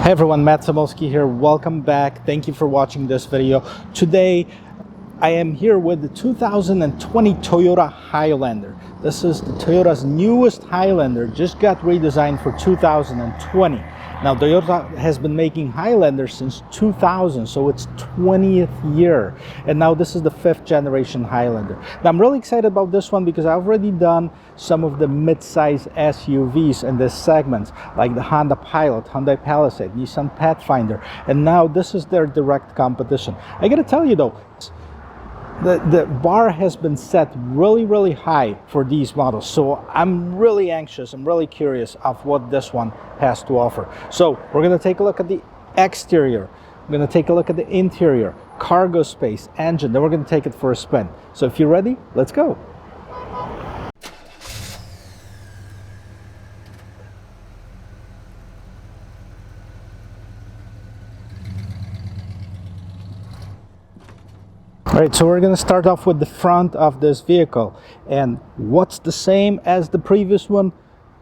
Hey everyone, Matt Samolsky here. Welcome back. Thank you for watching this video. Today, I am here with the 2020 Toyota Highlander. This is the Toyota's newest Highlander, just got redesigned for 2020. Now, Toyota has been making Highlanders since 2000, so it's 20th year. And now this is the 5th generation Highlander. Now, I'm really excited about this one because I've already done some of the mid-size SUVs in this segment, like the Honda Pilot, Hyundai Palisade, Nissan Pathfinder, and now this is their direct competition. I gotta tell you though, the bar has been set really high for these models, so I'm really anxious, I'm really curious of what this one has to offer. So we're going to take a look at the exterior, we're going to take a look at the interior, cargo space, engine, then we're going to take it for a spin. So if you're ready, let's go. Alright, so we're going to start off with the front of this vehicle. And what's the same as the previous one?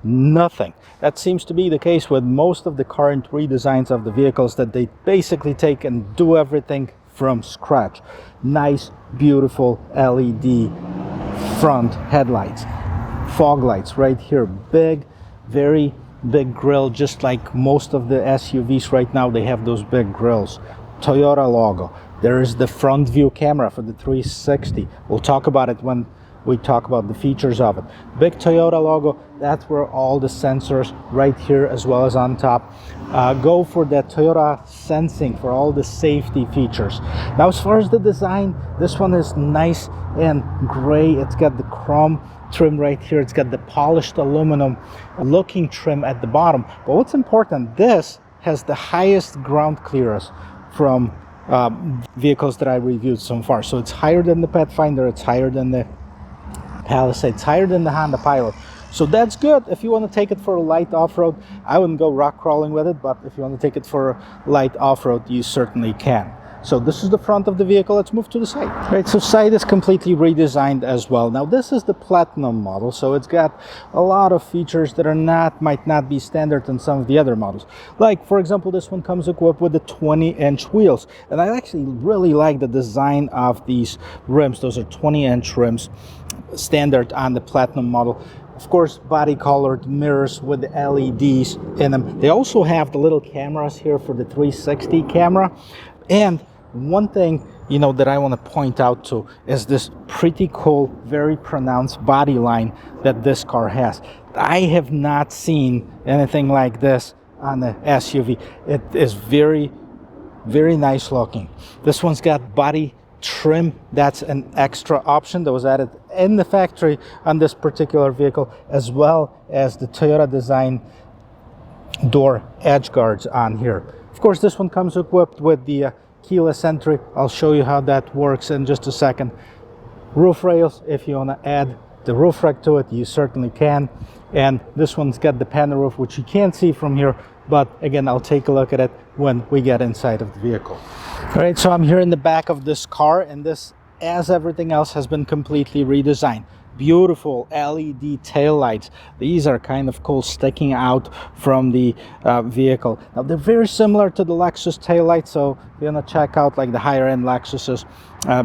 Nothing. That seems to be the case with most of the current redesigns of the vehicles, that they basically take and do everything from scratch. Nice, beautiful LED front headlights. Fog lights right here. Big, very big grille, just like most of the SUVs right now, they have those big grills. Toyota logo. There is the front view camera for the 360. We'll talk about it when we talk about the features of it. Big Toyota logo, that's where all the sensors right here as well as on top go for that Toyota sensing for all the safety features. Now as far as the design, this one is nice and gray. It's got the chrome trim right here. It's got the polished aluminum looking trim at the bottom. But what's important, this has the highest ground clearance from vehicles that I reviewed so far. So it's higher than the Pathfinder, it's higher than the Palisade, it's higher than the Honda Pilot. So that's good if you want to take it for a light off-road. I wouldn't go rock crawling with it, but if you want to take it for a light off-road, you certainly can. So this is the front of the vehicle. Let's move to the side. Right, so side is completely redesigned as well. Now this is the Platinum model, so it's got a lot of features that might not be standard in some of the other models. Like, for example, this one comes equipped with the 20-inch wheels. And I actually really like the design of these rims. Those are 20-inch rims, standard on the Platinum model. Of course, body colored mirrors with the LEDs in them. They also have the little cameras here for the 360 camera. And one thing, you know, that I want to point out to is this pretty cool, very pronounced body line that this car has. I have not seen anything like this on the SUV. It is very nice looking. This one's got body trim. That's an extra option that was added in the factory on this particular vehicle, as well as the Toyota design door edge guards on here. Of course, this one comes equipped with the keyless entry. I'll show you how that works in just a second. Roof rails, if you want to add the roof rack to it, you certainly can. And this one's got the panel roof, which you can't see from here, but again, I'll take a look at it when we get inside of the vehicle. All right, so I'm here in the back of this car, and this, as everything else, has been completely redesigned. Beautiful LED taillights. These are kind of cool, sticking out from the vehicle. Now they're very similar to the Lexus taillights, so if you want to check out like the higher end Lexuses,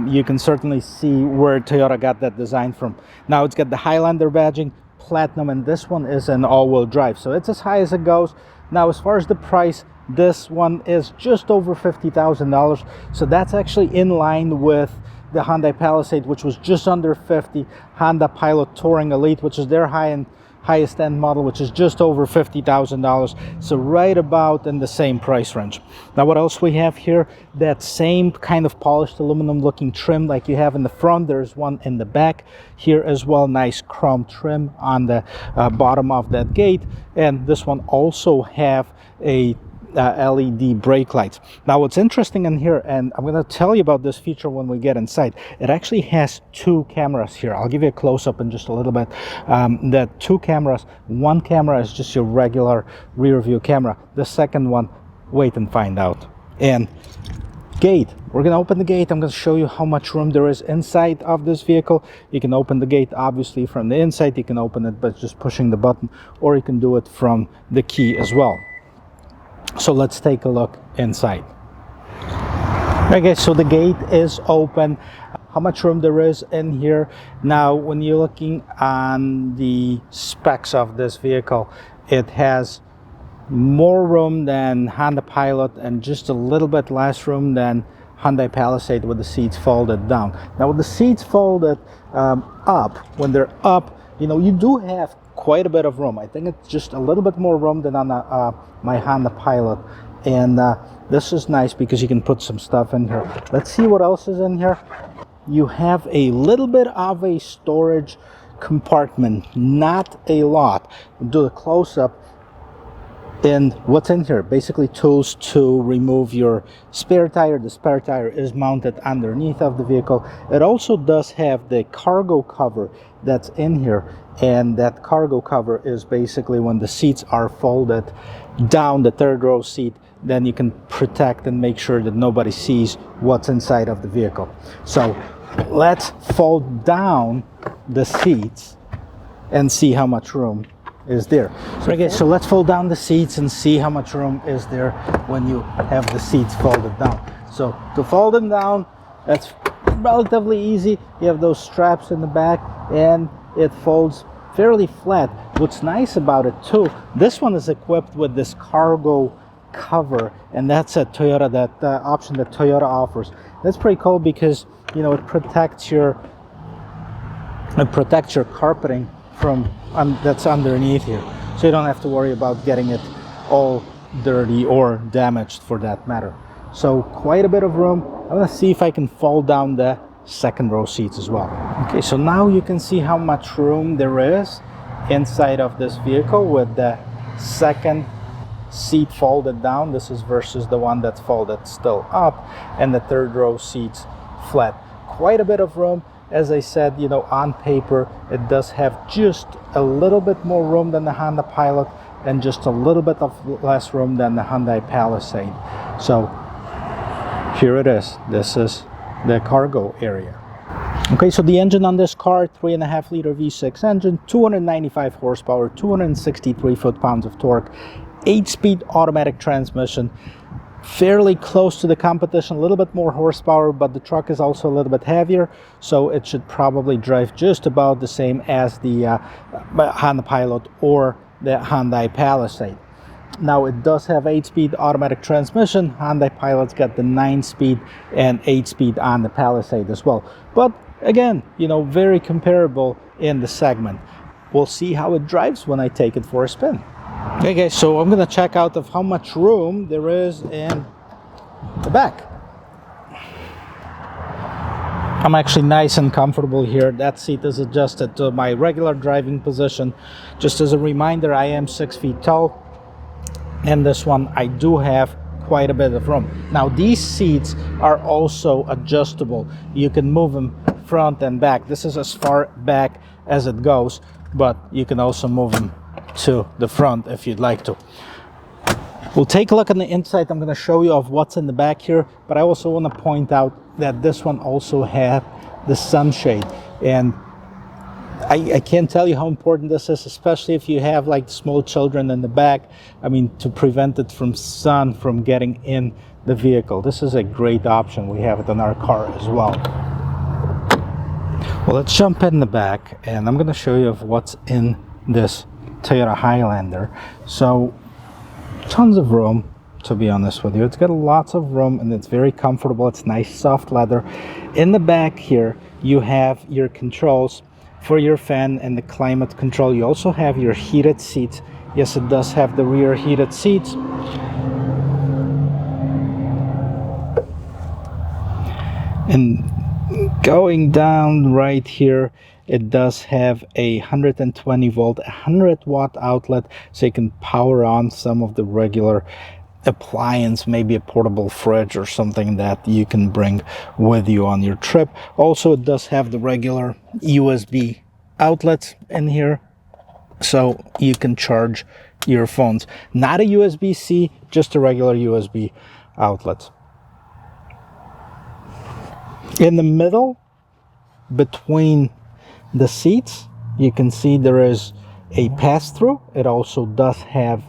you can certainly see where Toyota got that design from. Now it's got the Highlander badging, Platinum, and this one is an all-wheel drive, so it's as high as it goes. Now as far as the price, this one is just over $50,000, so that's actually in line with the Hyundai Palisade, which was just under 50, Honda Pilot Touring Elite, which is their highest end model, which is just over $50,000, so right about in the same price range. Now what else we have here? That same kind of polished aluminum looking trim like you have in the front, there's one in the back here as well. Nice chrome trim on the bottom of that gate, and this one also have a LED brake lights. Now what's interesting in here, and I'm going to tell you about this feature when we get inside, it actually has two cameras here. I'll give you a close-up in just a little bit. The two cameras, one camera is just your regular rear view camera. The second one, wait and find out. And gate, we're going to open the gate. I'm going to show you how much room there is inside of this vehicle. You can open the gate obviously from the inside. You can open it by just pushing the button, or you can do it from the key as well. So let's take a look inside. Okay, so the gate is open. How much room there is in here. Now, when you're looking on the specs of this vehicle, it has more room than Honda Pilot and just a little bit less room than Hyundai Palisade with the seats folded down. Now, with the seats folded up, when they're up, you know, you do have quite a bit of room. I think it's just a little bit more room than on my Honda Pilot. And this is nice because you can put some stuff in here. Let's see what else is in here. You have a little bit of a storage compartment, not a lot. We'll do a close-up. And what's in here? Basically tools to remove your spare tire. The spare tire is mounted underneath of the vehicle. It also does have the cargo cover that's in here, and that cargo cover is basically when the seats are folded down, the third row seat, then you can protect and make sure that nobody sees what's inside of the vehicle. So let's fold down the seats and see how much room is there. So let's fold down the seats and see how much room is there when you have the seats folded down. So to fold them down, that's relatively easy. You have those straps in the back and it folds fairly flat. What's nice about it too, this one is equipped with this cargo cover, and that's a Toyota, that option that Toyota offers. That's pretty cool because, you know, it protects your carpeting from that's underneath here, so you don't have to worry about getting it all dirty or damaged for that matter. So quite a bit of room. I'm gonna see if I can fold down the second row seats as well. Okay, so now you can see how much room there is inside of this vehicle with the second seat folded down. This is versus the one that's folded still up, and the third row seats flat. Quite a bit of room. As I said, you know, on paper it does have just a little bit more room than the Honda Pilot and just a little bit of less room than the Hyundai Palisade. So here it is. This is the cargo area. Okay, so the engine on this car, 3.5 liter V6 engine, 295 horsepower, 263 foot-pounds of torque, 8-speed automatic transmission, fairly close to the competition, a little bit more horsepower, but the truck is also a little bit heavier, so it should probably drive just about the same as the Honda Pilot or the Hyundai Palisade. Now it does have 8-speed automatic transmission. Hyundai Pilot's got the 9-speed and 8-speed on the Palisade as well. But again, you know, very comparable in the segment. We'll see how it drives when I take it for a spin. Okay guys, so I'm gonna check out of how much room there is in the back. I'm actually nice and comfortable here. That seat is adjusted to my regular driving position. Just as a reminder, I am 6 feet tall. And this one, I do have quite a bit of room. Now these seats are also adjustable. You can move them front and back. This is as far back as it goes, but you can also move them to the front if you'd like to. We'll take a look on the inside. I'm going to show you of what's in the back here, but I also want to point out that this one also has the sunshade, and I can't tell you how important this is, especially if you have like small children in the back. I mean, to prevent it from sun from getting in the vehicle. This is a great option. We have it in our car as well. Well, let's jump in the back, and I'm going to show you of what's in this Toyota Highlander. So tons of room, to be honest with you. It's got lots of room and it's very comfortable. It's nice soft leather. In the back here you have your controls for your fan and the climate control. You also have your heated seats. Yes, it does have the rear heated seats. And going down right here, it does have a 120 volt, 100 watt outlet, so you can power on some of the regular appliance, maybe a portable fridge or something that you can bring with you on your trip. Also, it does have the regular USB outlets in here, so you can charge your phones. Not a USB-C, just a regular USB outlet. In the middle, between the seats, you can see there is a pass-through. It also does have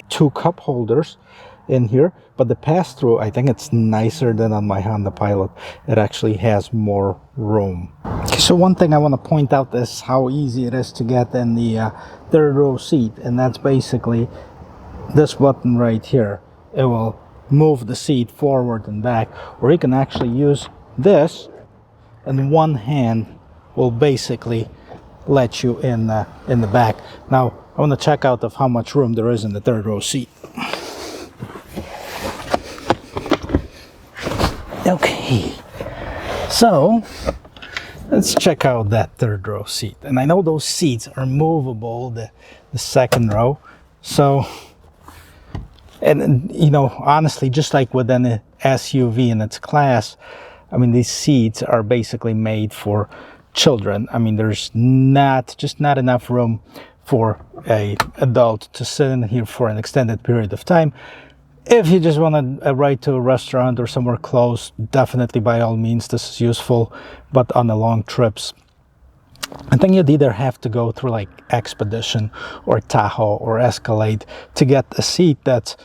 2 cup holders. in here, but the pass-through, I think it's nicer than on my Honda Pilot. It actually has more room. Okay, so one thing I want to point out is how easy it is to get in the third row seat, and that's basically this button right here. It will move the seat forward and back, or you can actually use this, and one hand will basically let you in the back. Now I want to check out of how much room there is in the third row seat. Okay, so let's check out that third row seat. And I know those seats are movable, the second row. So, and you know, honestly, just like with an SUV in its class, I mean, these seats are basically made for children. I mean, there's just not enough room for a adult to sit in here for an extended period of time. If you just want to ride to a restaurant or somewhere close, definitely by all means this is useful. But on the long trips, I think you'd either have to go through like Expedition or Tahoe or Escalade to get a seat that's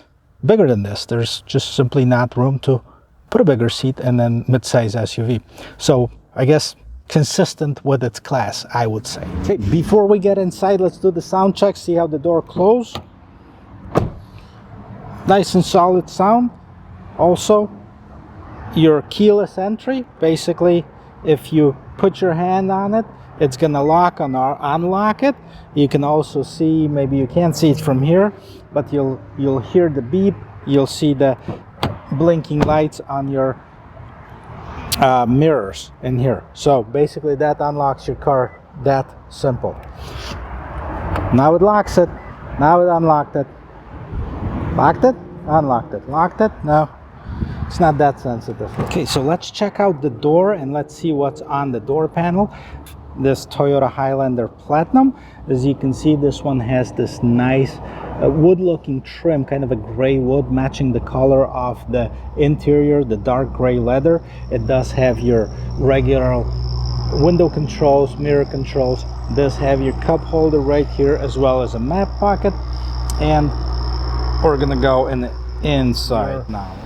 bigger than this. There's just simply not room to put a bigger seat in a mid-size SUV. So I guess consistent with its class, I would say. Okay, before we get inside, let's do the sound check, see how the door closes. Nice and solid sound. Also, your keyless entry, basically if you put your hand on it, it's gonna lock or unlock it. You can also see, maybe you can't see it from here, but you'll hear the beep. You'll see the blinking lights on your mirrors in here. So basically that unlocks your car. That simple. Now it locks it. Now it unlocked it. Locked it, unlocked it, locked it. No, it's not that sensitive. Okay, so let's check out the door and let's see what's on the door panel. This Toyota Highlander Platinum, as you can see, this one has this nice wood looking trim, kind of a gray wood, matching the color of the interior, the dark gray leather. It does have your regular window controls, mirror controls. It does have your cup holder right here, as well as a map pocket. And we're gonna go in the inside now.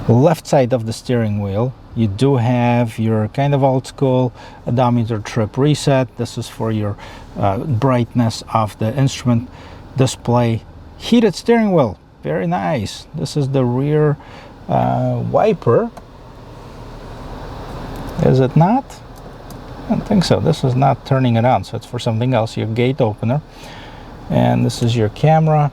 Left side of the steering wheel, you do have your kind of old school odometer trip reset. This is for your brightness of the instrument display. Heated steering wheel, very nice. This is the rear wiper. Is it not? I don't think so. This is not turning it on, so it's for something else. Your gate opener, and this is your camera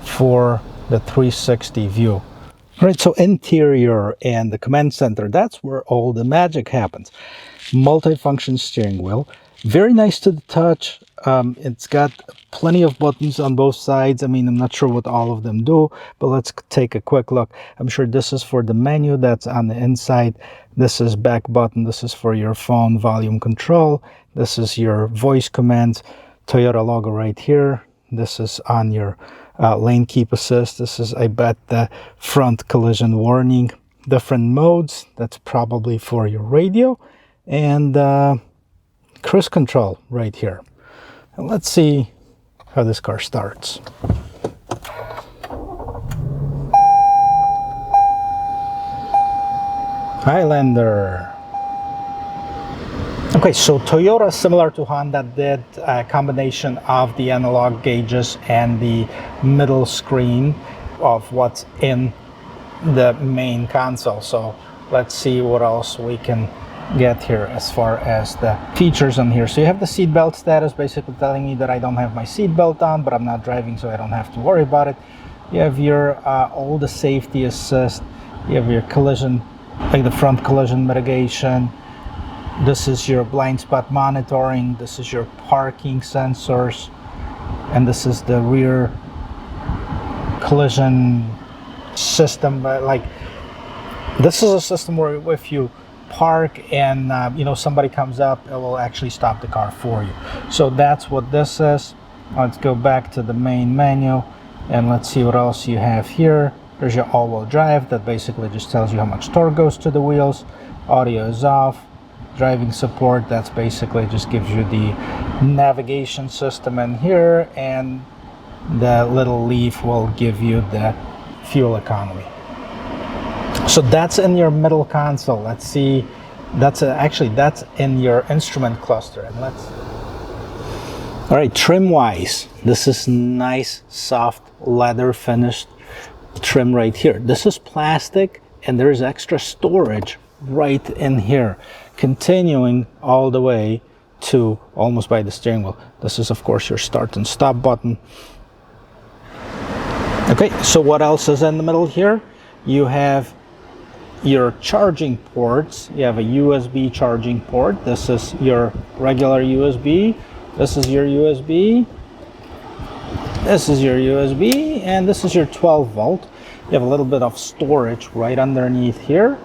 for the 360 view. All right, so interior and the command center, that's where all the magic happens. Multi-function steering wheel, very nice to the touch. It's got plenty of buttons on both sides. I mean, I'm not sure what all of them do, but let's take a quick look. I'm sure this is for the menu that's on the inside. This is back button. This is for your phone volume control. This is your voice commands. Toyota logo right here. This is on your lane keep assist. This is, I bet, the front collision warning. Different modes, that's probably for your radio. And cruise control right here. And let's see how this car starts. Highlander. Okay, so Toyota, similar to Honda, did a combination of the analog gauges and the middle screen of what's in the main console. So let's see what else we can get here as far as the features on here. So you have the seatbelt status, basically telling me that I don't have my seatbelt on, but I'm not driving, so I don't have to worry about it. You have your all the safety assist. You have your collision, like the front collision mitigation. This is your blind spot monitoring. This is your parking sensors, and this is the rear collision system. Like, this is a system where if you park and you know, somebody comes up, it will actually stop the car for you. So that's what this is. Let's go back to the main menu and let's see what else you have here. There's your all-wheel drive, that basically just tells you how much torque goes to the wheels. Audio is off. Driving support, that's basically just gives you the navigation system in here, and the little leaf will give you the fuel economy. So that's in your middle console. Let's see, that's actually that's in your instrument cluster. And let's, all right, trim wise, this is nice soft leather finished trim right here. This is plastic, and there's extra storage right in here, continuing all the way to almost by the steering wheel. This is of course your start and stop button. Okay, so what else is in the middle here? You have your charging ports. You have a USB charging port. This is your regular USB. This is your USB. This is your USB, and this is your 12 volt. You have a little bit of storage right underneath here.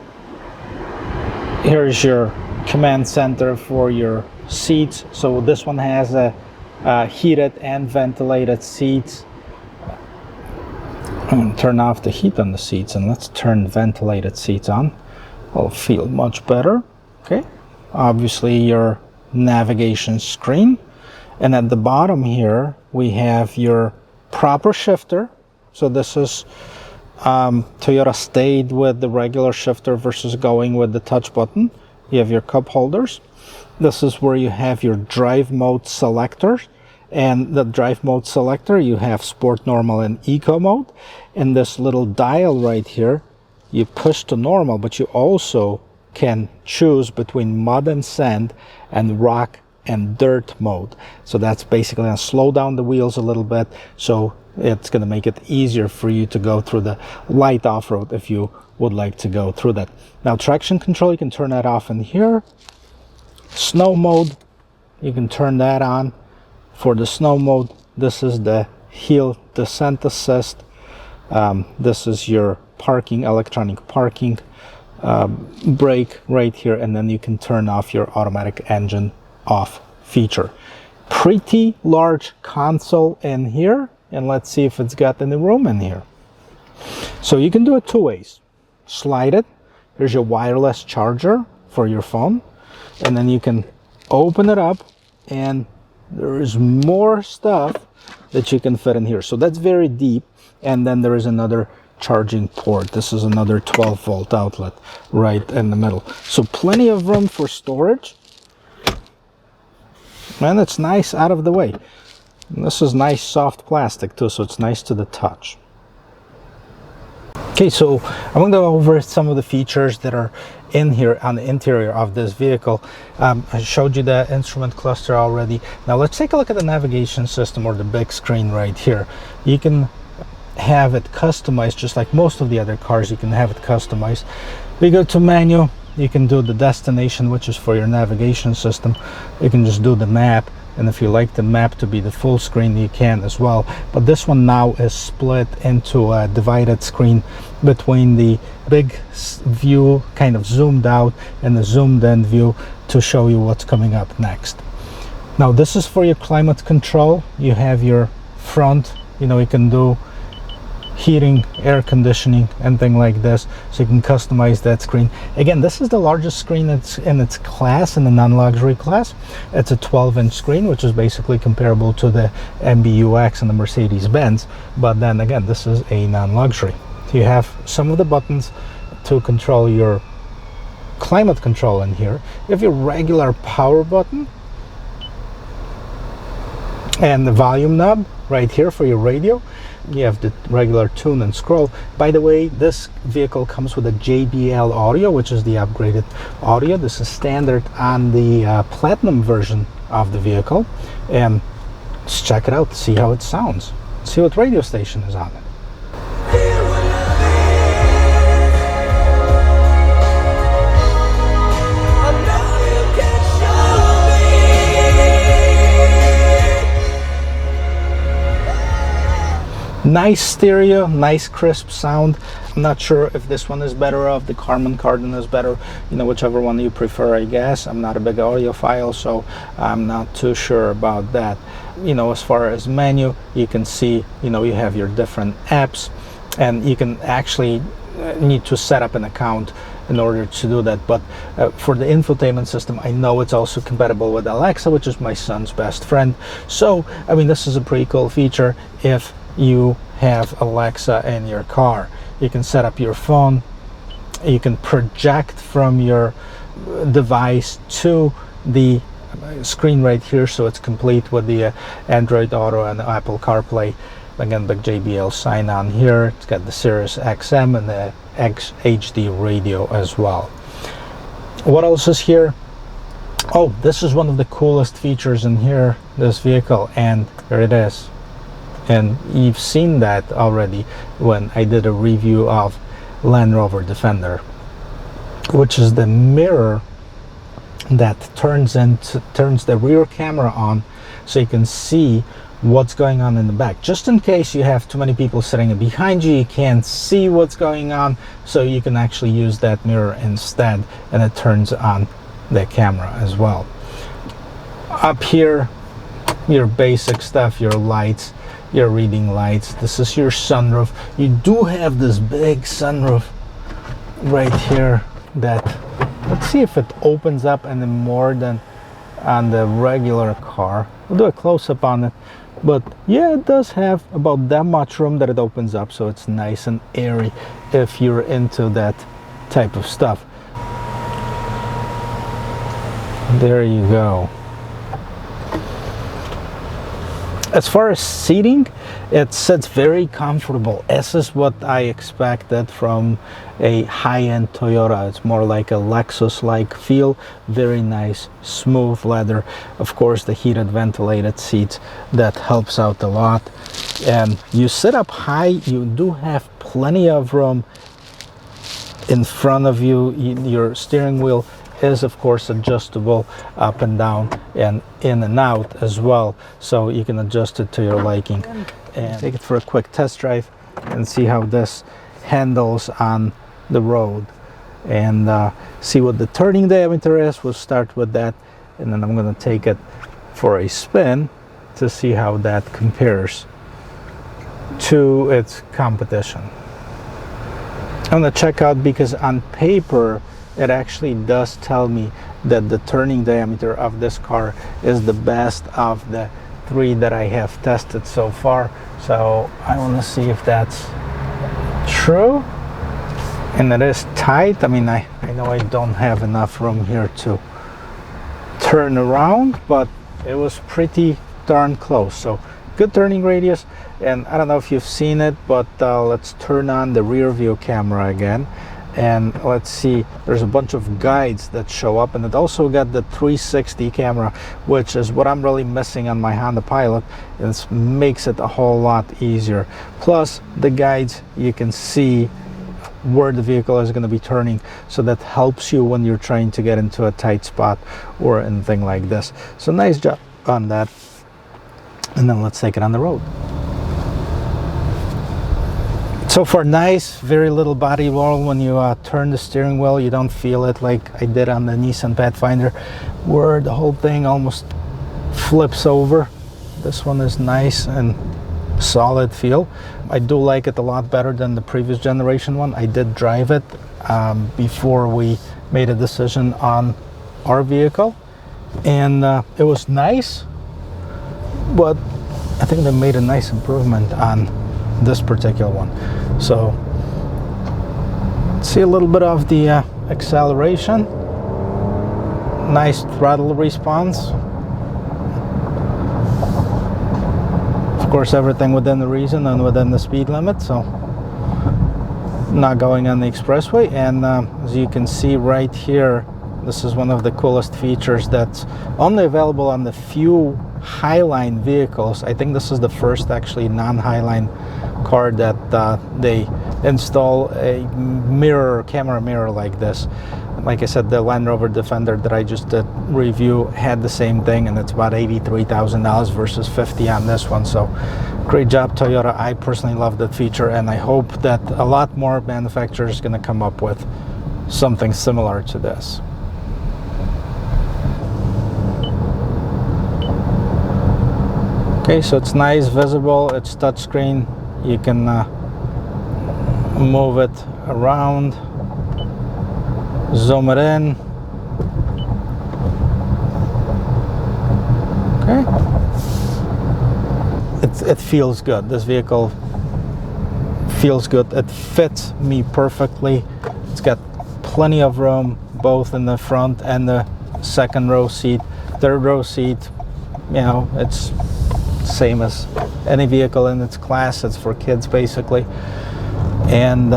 Here's your command center for your seats. So this one has a heated and ventilated seats. I'm going to turn off the heat on the seats and let's turn ventilated seats on. It'll feel much better. Okay, obviously your navigation screen, and at the bottom here we have your proper shifter. So this is Toyota stayed with the regular shifter versus going with the touch button. You have your cup holders. This is where you have your drive mode selectors. And the drive mode selector, you have sport, normal, and eco mode. And this little dial right here, you push to normal, but you also can choose between mud and sand and rock and dirt mode. So that's basically going to slow down the wheels a little bit. So it's going to make it easier for you to go through the light off-road if you would like to go through that. Now traction control, you can turn that off in here. Snow mode, you can turn that on. For the snow mode, this is the hill descent assist. This is your parking, electronic parking brake right here, and then you can turn off your automatic engine off feature. Pretty large console in here, and let's see if it's got any room in here. So you can do it two ways. Slide it. Here's your wireless charger for your phone, and then you can open it up, and there is more stuff that you can fit in here. So that's very deep. And then there is another charging port. This is another 12 volt outlet right in the middle. So plenty of room for storage. And it's nice out of the way. And this is nice soft plastic too, so it's nice to the touch. Okay, so I'm going to go over some of the features that are in here on the interior of this vehicle. I showed you the instrument cluster already. Now let's take a look at the navigation system, or the big screen right here. You can have it customized just like most of the other cars. You can have it customized. We go to menu, you can do the destination, which is for your navigation system. You can just do the map, and if you like the map to be the full screen, you can as well. But this one now is split into a divided screen between the big view, kind of zoomed out, and the zoomed in view to show you what's coming up next. Now this is for your climate control. You have your front, you know, you can do heating, air conditioning, anything like this, so you can customize that screen. Again, this is the largest screen that's in its class, in the non-luxury class. It's a 12-inch screen, which is basically comparable to the MBUX and the Mercedes-Benz, but then again, this is a non-luxury. You have some of the buttons to control your climate control in here. You have your regular power button and the volume knob right here for your radio. You have the regular tune and scroll. By the way, this vehicle comes with a JBL audio, which is the upgraded audio. This is standard on the Platinum version of the vehicle. And let's check it out, see how it sounds, see what radio station is on it. Nice stereo, nice crisp sound. I'm not sure if this one is better off, the Carmen Cardin is better, you know, whichever one you prefer, I guess. I'm not a big audiophile, so I'm not too sure about that. You know, as far as menu, you can see, you know, you have your different apps, and you can actually need to set up an account in order to do that. But for the infotainment system, I know it's also compatible with Alexa, which is my son's best friend. So, I mean, this is a pretty cool feature if you have Alexa in your car. You can set up your phone, you can project from your device to the screen right here, so it's complete with the Android Auto and Apple CarPlay. Again, big JBL sign on here. It's got the Sirius XM and the HD radio as well. What else is here? Oh, this is one of the coolest features in here, this vehicle, and here it is. And you've seen that already when I did a review of Land Rover Defender, which is the mirror that turns the rear camera on, so you can see what's going on in the back. Just in case you have too many people sitting behind you, you can't see what's going on, so you can actually use that mirror instead, and it turns on the camera as well. Up here, your basic stuff, your lights, your reading lights. This is your sunroof. You do have this big sunroof right here that, let's see if it opens up any more than on the regular car. We'll do a close-up on it, but yeah, it does have about that much room that it opens up, so it's nice and airy if you're into that type of stuff. There you go. As far as seating, it sits very comfortable. This is what I expected from a high-end Toyota. It's more like a Lexus-like feel. Very nice, smooth leather. Of course, the heated, ventilated seats, that helps out a lot. And you sit up high, you do have plenty of room in front of you. Your steering wheel is of course adjustable up and down and in and out as well, so you can adjust it to your liking. And take it for a quick test drive and see how this handles on the road, and see what the turning diameter is. We'll start with that, and then I'm going to take it for a spin to see how that compares to its competition. I'm going to check out, because on paper it actually does tell me that the turning diameter of this car is the best of the 3 that I have tested so far. So I want to see if that's true. And it is tight. I mean, I know I don't have enough room here to turn around, but it was pretty darn close. So good turning radius. And I don't know if you've seen it, but let's turn on the rear view camera again. And let's see, there's a bunch of guides that show up, and it also got the 360 camera, which is what I'm really missing on my Honda Pilot. It makes it a whole lot easier. Plus the guides, you can see where the vehicle is going to be turning, so that helps you when you're trying to get into a tight spot or anything like this. So nice job on that. And then let's take it on the road. So far nice, very little body roll when you turn the steering wheel. You don't feel it like I did on the Nissan Pathfinder, where the whole thing almost flips over. This one is nice and solid feel. I do like it a lot better than the previous generation one. I did drive it before we made a decision on our vehicle, and it was nice, but I think they made a nice improvement on this particular one. So see a little bit of the acceleration, nice throttle response. Of course, everything within the reason and within the speed limit, so not going on the expressway. And as you can see right here, this is one of the coolest features that's only available on the few Highline vehicles. I think this is the first actually non-Highline car that they install a camera mirror like this. Like I said, the Land Rover Defender that I just did review had the same thing, and it's about $83,000 versus $50,000 on this one. So great job, Toyota. I personally love that feature, and I hope that a lot more manufacturers are going to come up with something similar to this. Okay, so it's nice, visible, it's touchscreen. You can move it around, zoom it in. Okay, it feels good. This vehicle feels good. It fits me perfectly. It's got plenty of room both in the front and the second row seat. Third row seat, you know, it's same as any vehicle in its class. It's for kids basically. And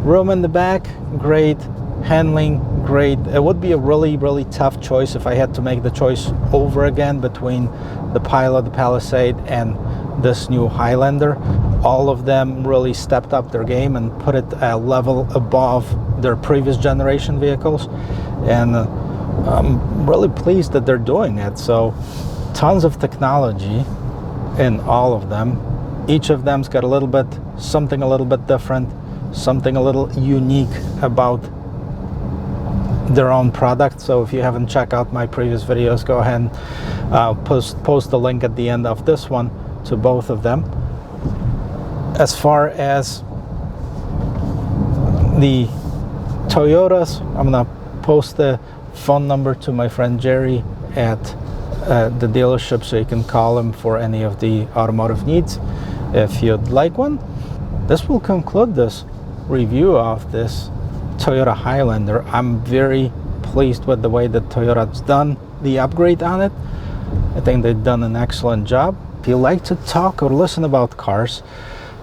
room in the back, great. Handling, great. It would be a really tough choice if I had to make the choice over again between the Pilot, the Palisade, and this new Highlander. All of them really stepped up their game and put it a level above their previous generation vehicles, and I'm really pleased that they're doing it. So tons of technology in all of them. Each of them's got a little bit something a little bit different, something a little unique about their own product. So if you haven't checked out my previous videos, go ahead and post the link at the end of this one to both of them. As far as the Toyotas, I'm gonna post the phone number to my friend Jerry at the dealership, so you can call him for any of the automotive needs if you'd like one. This will conclude this review of this Toyota Highlander. I'm very pleased with the way that Toyota's done the upgrade on it. I think they've done an excellent job. If you like to talk or listen about cars,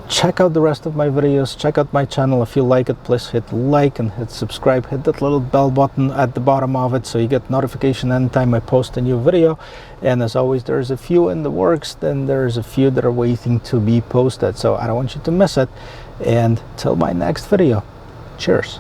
check out the rest of my videos. Check out my channel. If you like it, please hit like and hit subscribe. Hit that little bell button at the bottom of it so you get notification anytime I post a new video. And as always, there's a few in the works, then there's a few that are waiting to be posted, so I don't want you to miss it. And till my next video, cheers.